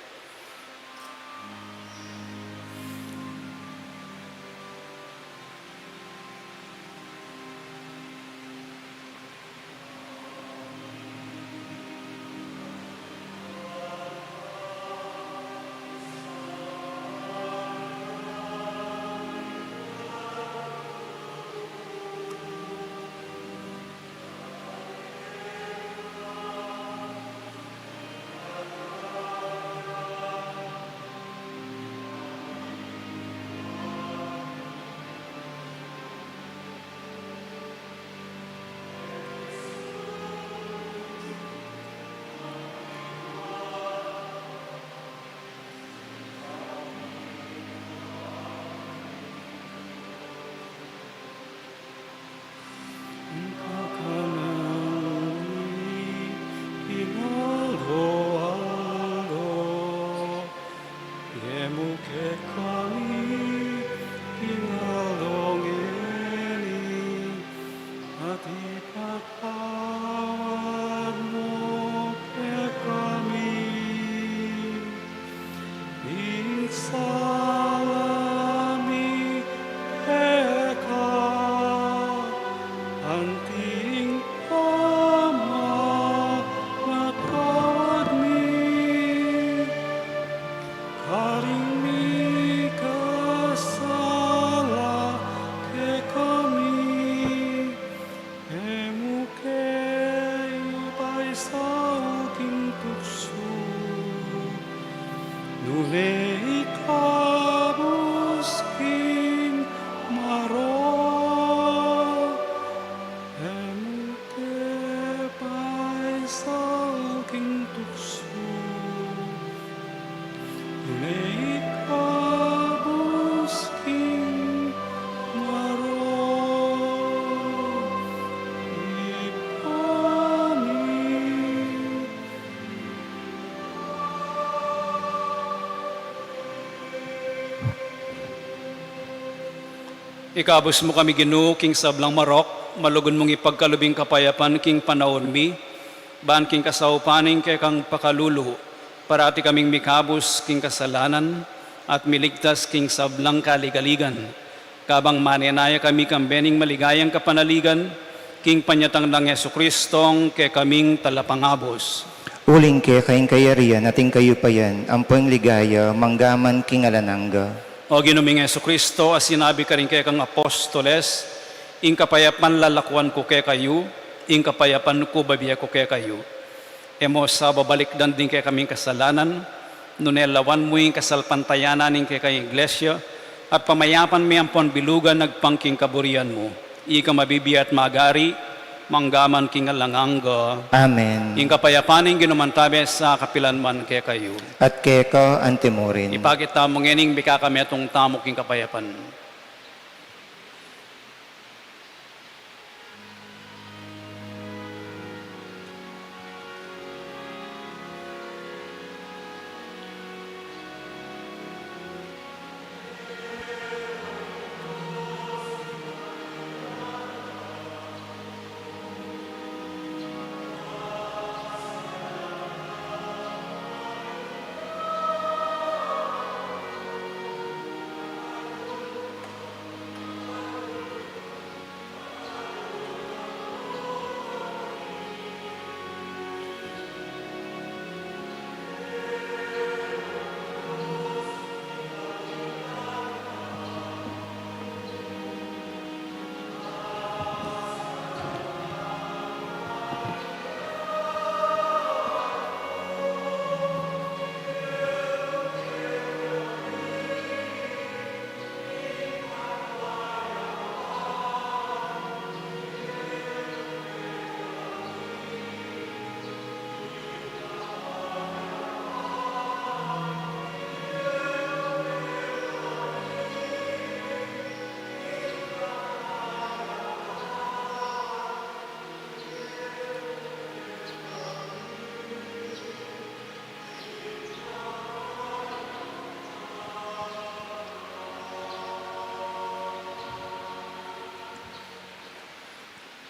Nunei kabus king maro, emte paisal king tukso. Nunei kabus king maro, ipamit. Ikabos mo kami Ginoo king sablang marok, malugon mong ipagkalubing kapayapan king panahon mi, baan king kasaupaning kay kang pakaluluho, parati kaming mikabos king kasalanan, at miligtas king sablang kaligaligan. Kabang manenaya kami kambening maligayang kapanaligan, king panyatang ng Yesu Kristong kay kaming talapangabos. Uling ke kaing kayarian, ating kayo pa yan, ampoing ligaya, manggaman king alanangga. O Ginoong Yesu Kristo, as sinabi ka rin kay kang apostoles, ing kapayapan lalakuan ko kay kayo, ing kapayapan ko babiya ko kay kayo. Emo sa babalikdan din kay kaming kasalanan, nunelawan mo yung kasalpantayanan ning kay kay iglesia, at pamayapan mi ampon bilugan nagpangking kaburian mo. Ika mabibiya at magari, manggaman king alangangga. Amen. Ing kapayapan ing ginumantabi sa kapilanman kay kayo. At keka antimorin. Ipakita mo ngening bika kami atong tamok king kapayapan.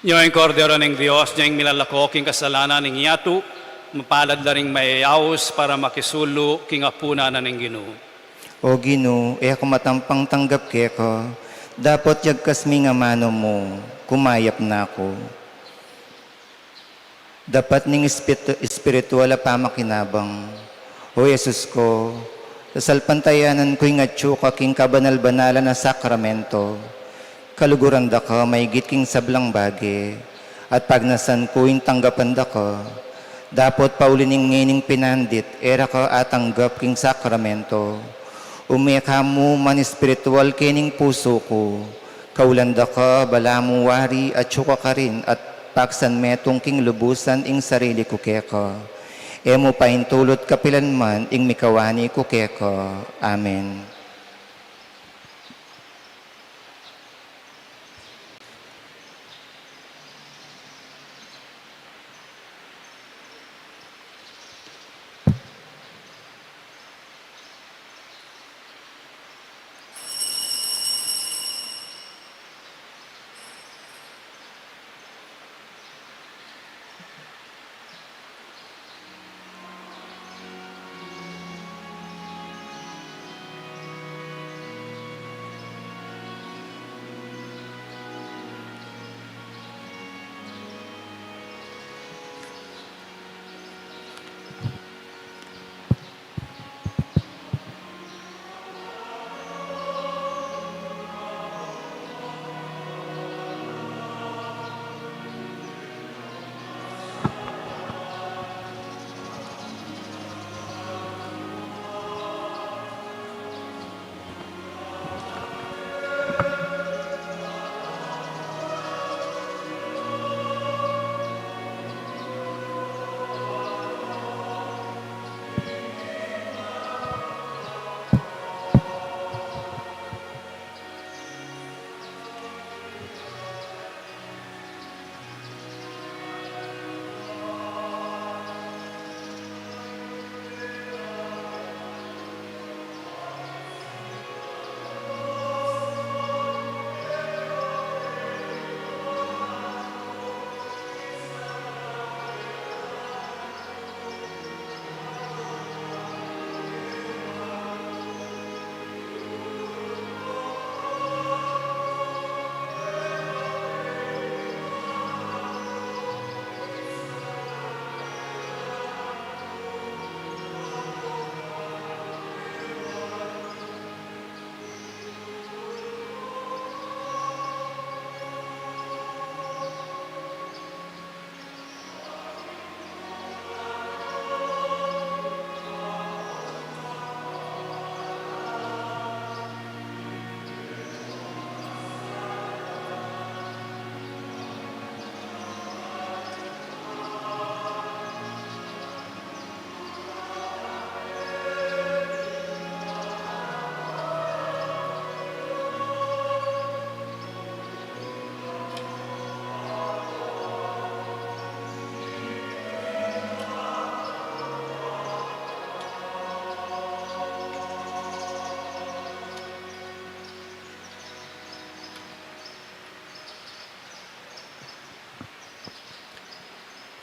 Yung kordero ng Diyos, yung milalako king kasalanan ng iyatu, mapalad na ring mayayaos para makisulo king apuna na ng Ginoo. O Ginoo, ako matampang tanggap keko, dapat yagkas mi nga mano mo, kumayap na ako. Dapat ning espiritual pa makinabang. O Jesus ko, sa salpantayanan ko'y ngatsu ka king kabanal-banalan na sakramento, kaluguran da ka, may king sablang bagi, at pagnasan ko'y tanggapan da ka, dapat paulining ngining pinandit, era ka atanggap king sakramento, umeka mo man espiritual kining puso ko, kaulanda ka, bala mo wari, at syuka ka rin, at paksan metong king lubusan ing sarili ko keka. Emo paintulot kapilanman ing mikawani ko keka. Amen.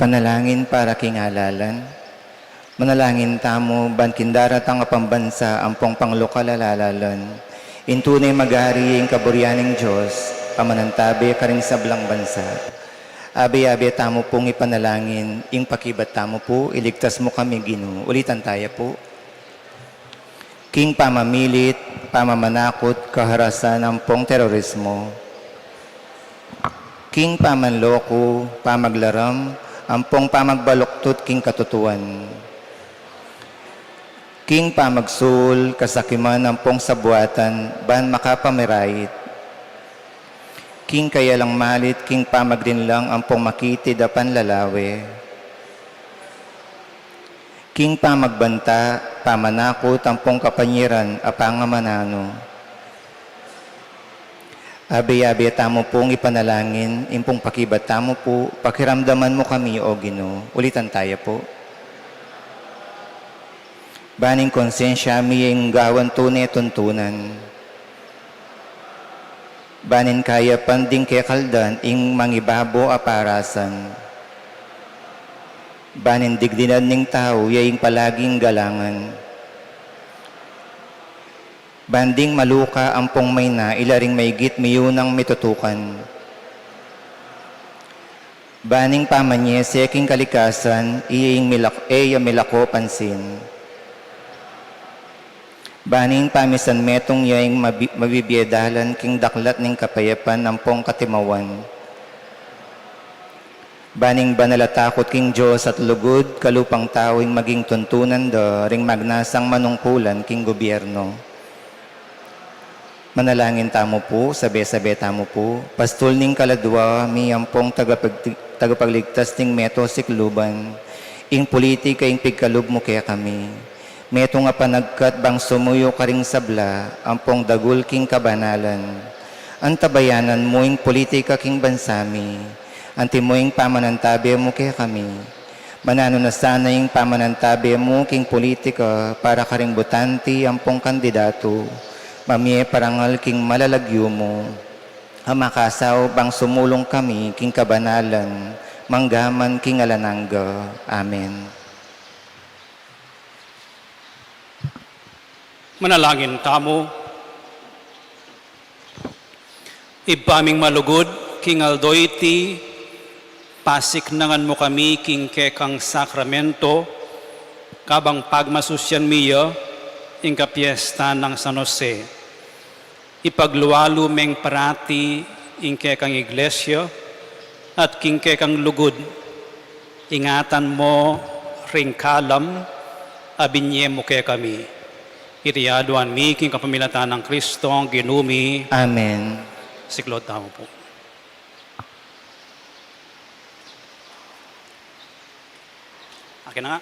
Ipanalangin para kingalalan. Manalangin tamo, ban kindarat ang pambansa, ampong panglokal alalalan. Intunay magari ang kaburyaning Diyos, pamanantabi ka rin sa blang bansa. Abi-abi tamo pong ipanalangin, ing pakibat tamo po, iligtas mo kami Ginoo. Ulitan tayo po. King pamamilit, pamamanakot, kaharasan ng pong terorismo. King pamanloko, pamaglaram, ampong pamagbaluktot king katutuan. King pamagsul, kasakiman ampong sabuatan, ban makapamerait. King kaya lang malit, king pamagdinlang ampong makitid apan lalawe. King pamagbanta, pamanakot ampong kapanyiran apangamanano. Abi-abi tamo pong ipanalangin, impong pakibat tamo po, pakiramdaman mo kami o Ginoo. Ulitan tayo po. Baning konsensya miyeng gawan tunay tuntunan. Banin kaya panding kekaldan, ing mangibabo aparasan. Banin digdinan ning tao, yaing palaging galangan. Banding maluka ampong may na, ilaring maygit miyunang mitutukan. Baning pamanyese king kalikasan, iying milako pansin. Baning pamisan metong yaing mabibiedalan king daklat ning kapayapan ampong katimawan. Baning banalatakot king Diyos at lugod, kalupang tawing maging tuntunan do, ring magnasang manungkulan king gobyerno. Manalangin tamo po, sabi-sabi tamo po, pastol ning kaladwa, miyampong tagapagligtas ning meto sikluban, ing politika ing pigkalub mo kaya kami. Meto nga panagkat bang sumuyo ka ring sabla, ampong dagul king kabanalan. Antabayanan mo ing politika king bansami, anti mo ing pamanantabi mo kaya kami. Manano na sana ing pamanantabi mo king politika para karing butanti ampong kandidato. Mamiye parangal king malalagyo mo, hamakasaw bang sumulong kami king kabanalan, manggaman king alanangga. Amen. Manalangin tamo. Ibaming malugod, king Aldoyti, pasiknangan mo kami king kekang sakramento, kabang pagmasusyan miya, ing kapiesta ng San Jose. Ipagluwalo meng parati ing kekang iglesia at king kekang lugod. Ingatan mo ring kalam, abinye mo kaya kami. Iriyaduan mi king kapamilatan ng Kristo ang ginumi. Amen. Siklod tamo po. Akin na nga.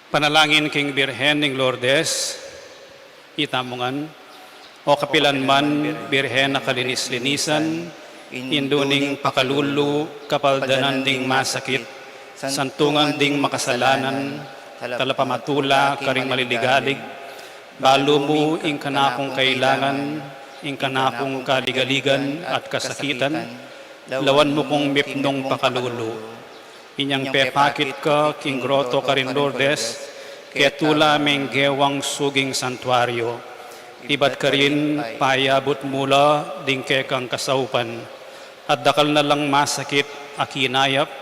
Panalangin king Birhen ning Lourdes, itamongan, o kapilan man Birhen na kalinis-linisan, induning pakalulu, kapaldanan ding masakit, santungan ding makasalanan, talapamatula karing maliligalig, balo mo ing kanakong kailangan, ing kanakong kaligaligan at kasakitan, lawan mo kong mipnong pakalulu. Inyang pepakit ka, king groto karin Lourdes, ketula meng gewang suging santuario. Ibat ka rin payabot mula ding kekang kasaupan. At dakal na lang masakit akinayap,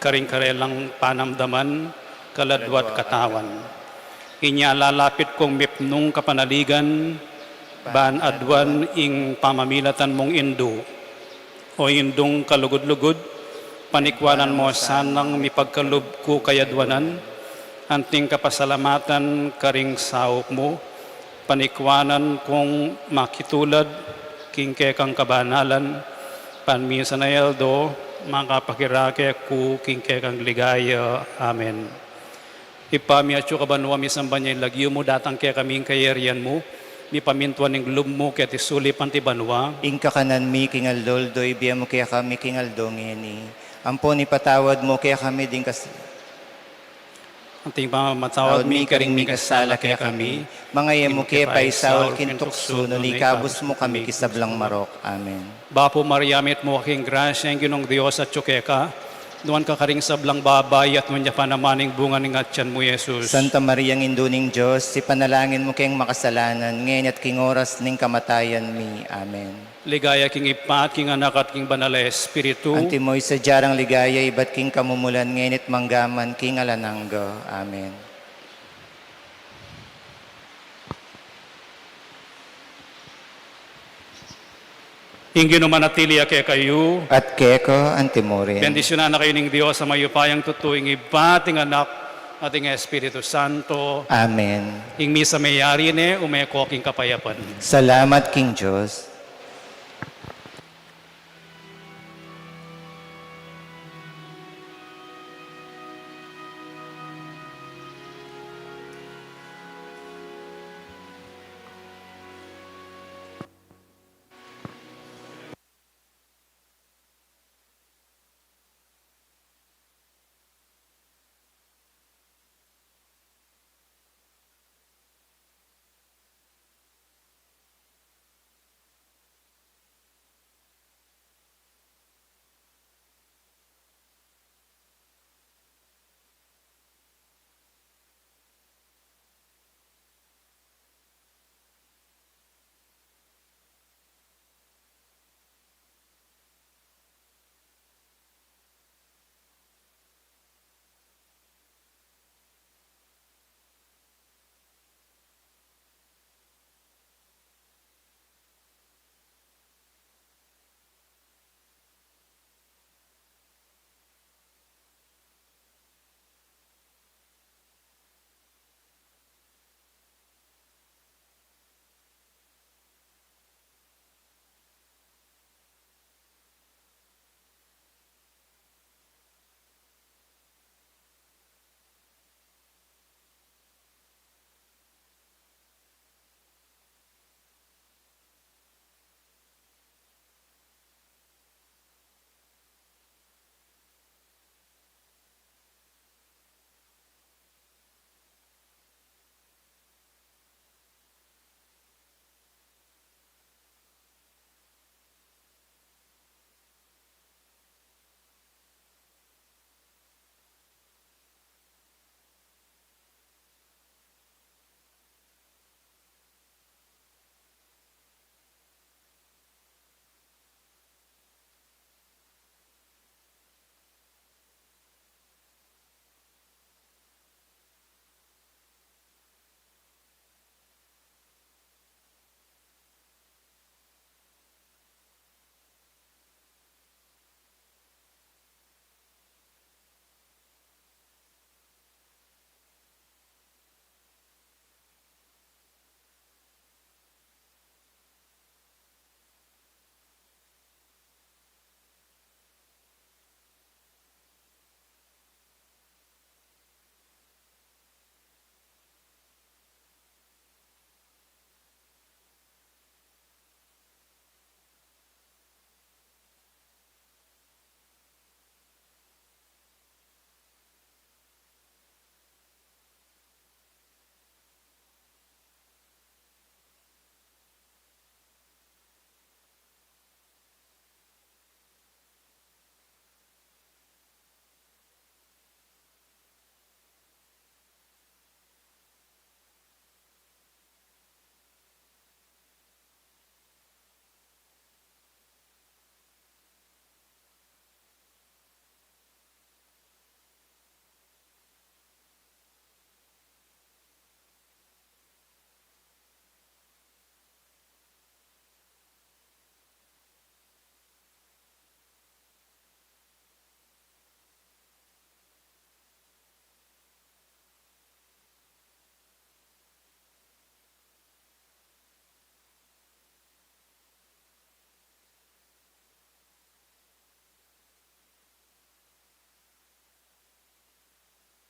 karing karelang panamdaman, kaladwat katawan. Inya lalapit kong mipnong kapanaligan, ban adwan ing pamamilatan mong indu, o indong kalugod-lugod, panikwanan mo sanang mipagkalub ko kayadwanan, anting kapasalamatan karing saok mo, panikwanan kong makitulad, king kekang kabanalan, panmisa na yaldo, makapakirake ku king kekang ligaya. Amen. Ipami at kabanwa mi sambanya lagyo mo datang kaya kaming kayerian mo. Mi pamintuan ng lub mo kaya tisulipan ti banwa. Inka kanan mi kingaldo, ibigay mo kaya kami kingaldo ngeni. Ampon ipatawad mo kaya kami din kas... Anting pamamatawad mi karing mi kasala kaya kami. Mga mo kaya paisaul kintukso, no ikabos mo kami kisablang marok. Amen. Bapo Mariamit mo aking grasya ang ginong Diyos at tsukeka. Nuan ka karing sablang babay at nuan niya panamaning bunga ng atyan mo, Jesus. Santa Maria ng Induning Diyos, si panalangin mo kayong makasalanan, ngayon at king oras ning kamatayan mi. Amen. Ligaya king ipat, king anak at king banal na Espiritu. Antimoy sa jarang ligaya, iba't king kamumulan, ngayon at manggaman, king alananggo. Amen. Ingin naman natiliya kaya kayo. At keko antimorin. Bendisyonan na kayo ng Diyos sa mayupayang tutuing ipat, ing anak at ing Espiritu Santo. Amen. Ing misa mayari ne, umeko king kapayapan. Salamat, King Diyos.